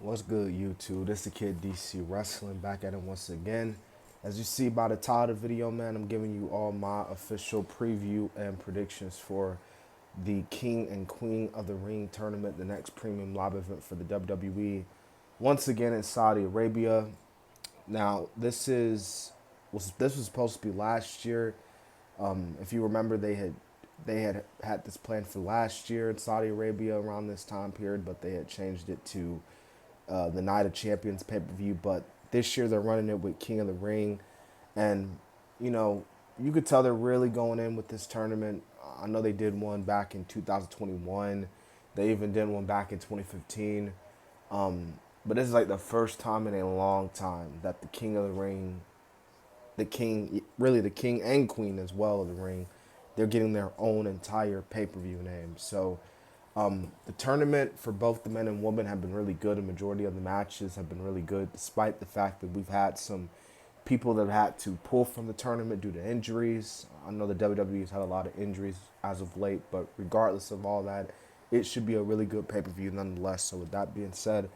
What's good, YouTube? This is the kid DC Wrestling back at it once again. As you see by the title of the video, man, I'm giving you all my official preview and predictions for the King and Queen of the Ring tournament, the next premium live event for the WWE. Once again in Saudi Arabia. Now, this was supposed to be last year. If you remember, they had this plan for last year in Saudi Arabia around this time period, but they had changed it to the Night of Champions pay per view. But this year they're running it with King of the Ring, and you know you could tell they're really going in with this tournament. I know they did one back in 2021. They even did one back in 2015. But this is like the first time in a long time that the King of the Ring, the King and Queen as well of the Ring, they're getting their own entire pay per view name. So the tournament for both the men and women have been really good. A majority of the matches have been really good, despite the fact that we've had some people that have had to pull from the tournament due to injuries. I know the WWE has had a lot of injuries as of late, but regardless of all that, it should be a really good pay per view nonetheless. So with that being said,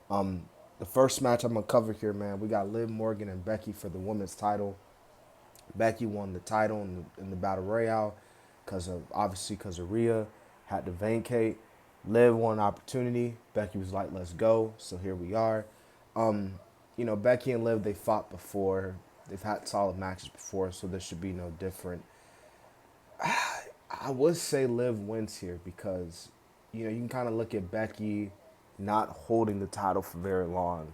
the first match I'm gonna cover here, man, we got Liv Morgan and Becky for the women's title. Becky won the title in the Battle Royale because of Rhea had to vacate. Liv won an opportunity. Becky was like, "Let's go." So here we are. Becky and Liv, they fought before. They've had solid matches before, so this should be no different. I would say Liv wins here because you can kind of look at Becky not holding the title for very long,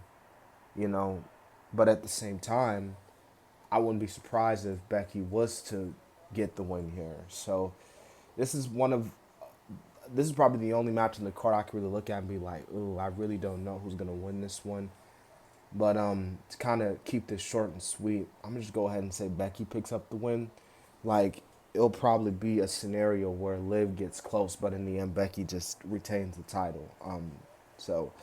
you know, but at the same time, I wouldn't be surprised if Becky was to get the win here. So this is one of this is probably the only match in the card I can really look at and be like, ooh, I really don't know who's gonna win this one. But to kind of keep this short and sweet, I'm gonna just go ahead and say Becky picks up the win. Like it'll probably be a scenario where Liv gets close, but in the end, Becky just retains the title. So,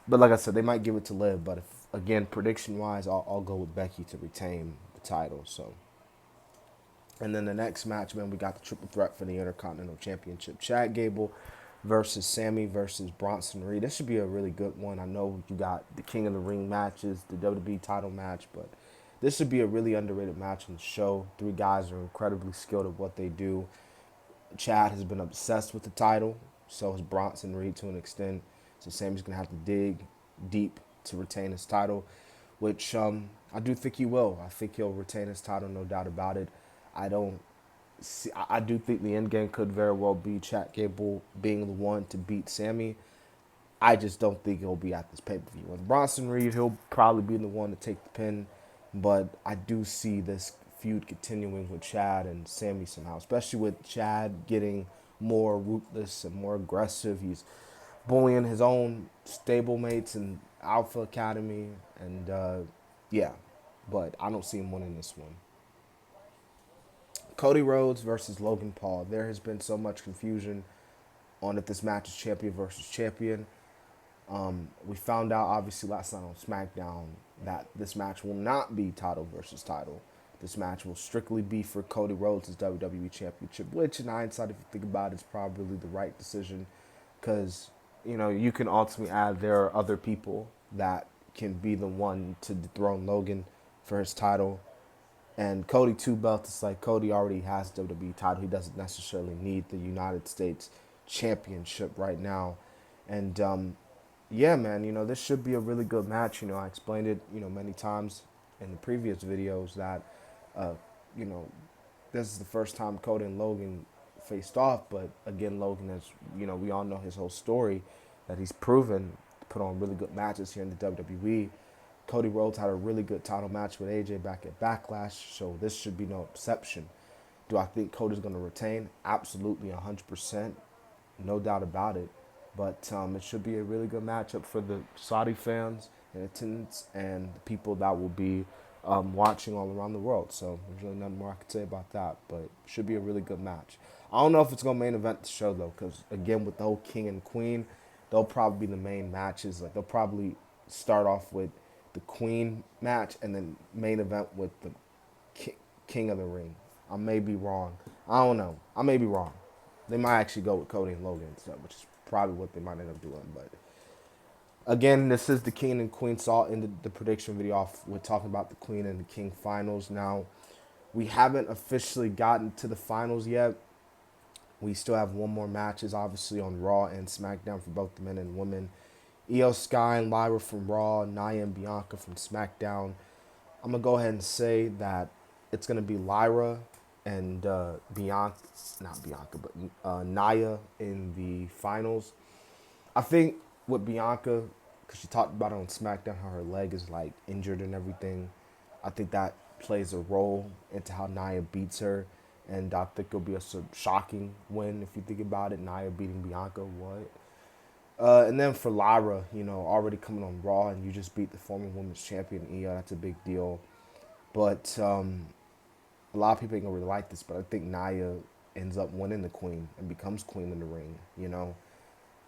but like I said, they might give it to Liv. But if again, prediction wise, I'll go with Becky to retain the title. So, and then the next match, man, we got the triple threat for the Intercontinental Championship. Chad Gable versus Sammy versus Bronson Reed. This should be a really good one. I know you got the King of the Ring matches, the WWE title match, but this should be a really underrated match on the show. Three guys are incredibly skilled at what they do. Chad has been obsessed with the title, so has Bronson Reed to an extent. So Sammy's going to have to dig deep to retain his title, which I do think he will. I think he'll retain his title, no doubt about it. I don't see. I do think the end game could very well be Chad Gable being the one to beat Sammy. I just don't think he'll be at this pay per view. With Bronson Reed, he'll probably be the one to take the pin, but I do see this feud continuing with Chad and Sammy somehow, especially with Chad getting more ruthless and more aggressive. He's bullying his own stablemates in Alpha Academy, and yeah, but I don't see him winning this one. Cody Rhodes versus Logan Paul. There has been so much confusion on if this match is champion versus champion. We found out obviously last night on SmackDown that this match will not be title versus title. This match will strictly be for Cody Rhodes' WWE Championship, which in hindsight, if you think about it, is probably the right decision because, you can ultimately add there are other people that can be the one to dethrone Logan for his title. And Cody two belts, it's like Cody already has the WWE title. He doesn't necessarily need the United States Championship right now. And yeah, man, this should be a really good match. I explained it, many times in the previous videos that, uh, you know, this is the first time Cody and Logan faced off. But again, Logan has, we all know his whole story that he's proven to put on really good matches here in the WWE. Cody Rhodes had a really good title match with AJ back at Backlash, so this should be no exception. Do I think Cody's going to retain? Absolutely, 100%. No doubt about it. But it should be a really good matchup for the Saudi fans in attendance and the people that will be watching all around the world. So there's really nothing more I could say about that. But it should be a really good match. I don't know if it's going to main event the show, though, because, again, with the whole King and Queen, they'll probably be the main matches. Like, they'll probably start off with the Queen match and then main event with the King of the Ring. I may be wrong. I don't know. I may be wrong. They might actually go with Cody and Logan and stuff, which is probably what they might end up doing. But Again, this is the King and Queen. So I'll end the prediction video off with talking about the Queen and the King finals. Now, we haven't officially gotten to the finals yet. We still have one more matches, obviously, on Raw and SmackDown for both the men and women. Io Sky and Lyra from Raw, Nia and Bianca from SmackDown. I'm gonna go ahead and say that it's gonna be Lyra and Bianca, not Bianca, but Nia in the finals. I think with Bianca, because she talked about it on SmackDown, how her leg is like injured and everything. I think that plays a role into how Nia beats her, and I think it'll be a shocking win if you think about it. Nia beating Bianca, what? And then for Lyra, already coming on Raw, and you just beat the former women's champion Io. That's a big deal. But a lot of people ain't gonna really like this, but I think Nia ends up winning the Queen and becomes Queen in the ring.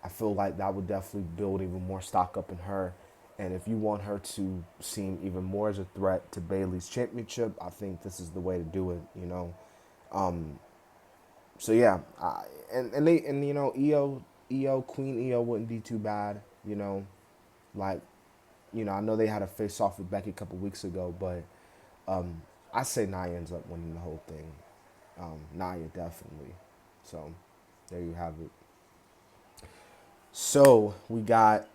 I feel like that would definitely build even more stock up in her. And if you want her to seem even more as a threat to Bayley's championship, I think this is the way to do it. So yeah, and Io Queen Io wouldn't be too bad. Like I know they had a face off with Becky a couple weeks ago, but I say Nia ends up winning the whole thing. Nia definitely. So there you have it. So we got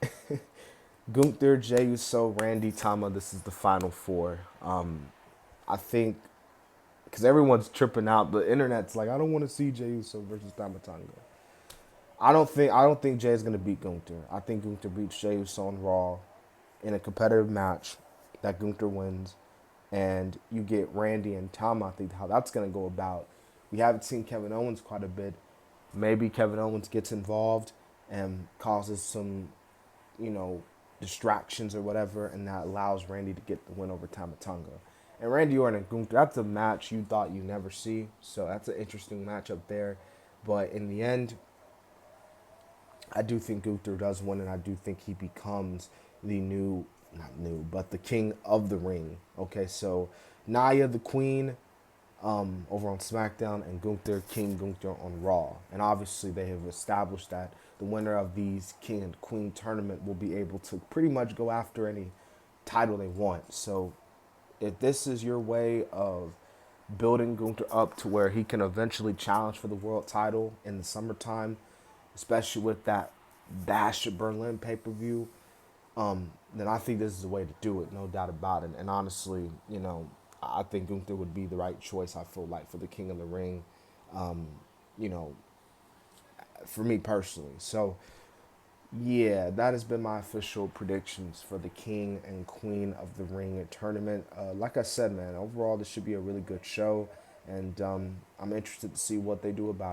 Gunther, Jey Uso, Randy, Tama. This is the final four. I think because everyone's tripping out, the internet's like, I don't want to see Jey Uso versus Tama Tonga. I don't think Jay's gonna beat Gunther. I think Gunther beats Jey Uso on Raw in a competitive match that Gunther wins, and you get Randy and Tama. I think how that's gonna go about. We haven't seen Kevin Owens quite a bit. Maybe Kevin Owens gets involved and causes some, you know, distractions or whatever, and that allows Randy to get the win over Tama Tonga. And Randy Orton and Gunther, that's a match you thought you'd never see. So that's an interesting matchup there. But in the end, I do think Gunther does win, and I do think he becomes the not new, but the king of the ring. Okay, so Nia, the queen, over on SmackDown, and Gunther, King Gunther on Raw. And obviously, they have established that the winner of these King and Queen tournament will be able to pretty much go after any title they want. So, if this is your way of building Gunther up to where he can eventually challenge for the world title in the summertime, especially with that Bash at Berlin pay-per-view, then I think this is the way to do it, no doubt about it. And honestly, I think Gunther would be the right choice, I feel like, for the King of the Ring, um, you know, for me personally. So, yeah, that has been my official predictions for the King and Queen of the Ring tournament. Like I said, man, overall, this should be a really good show, and I'm interested to see what they do about it.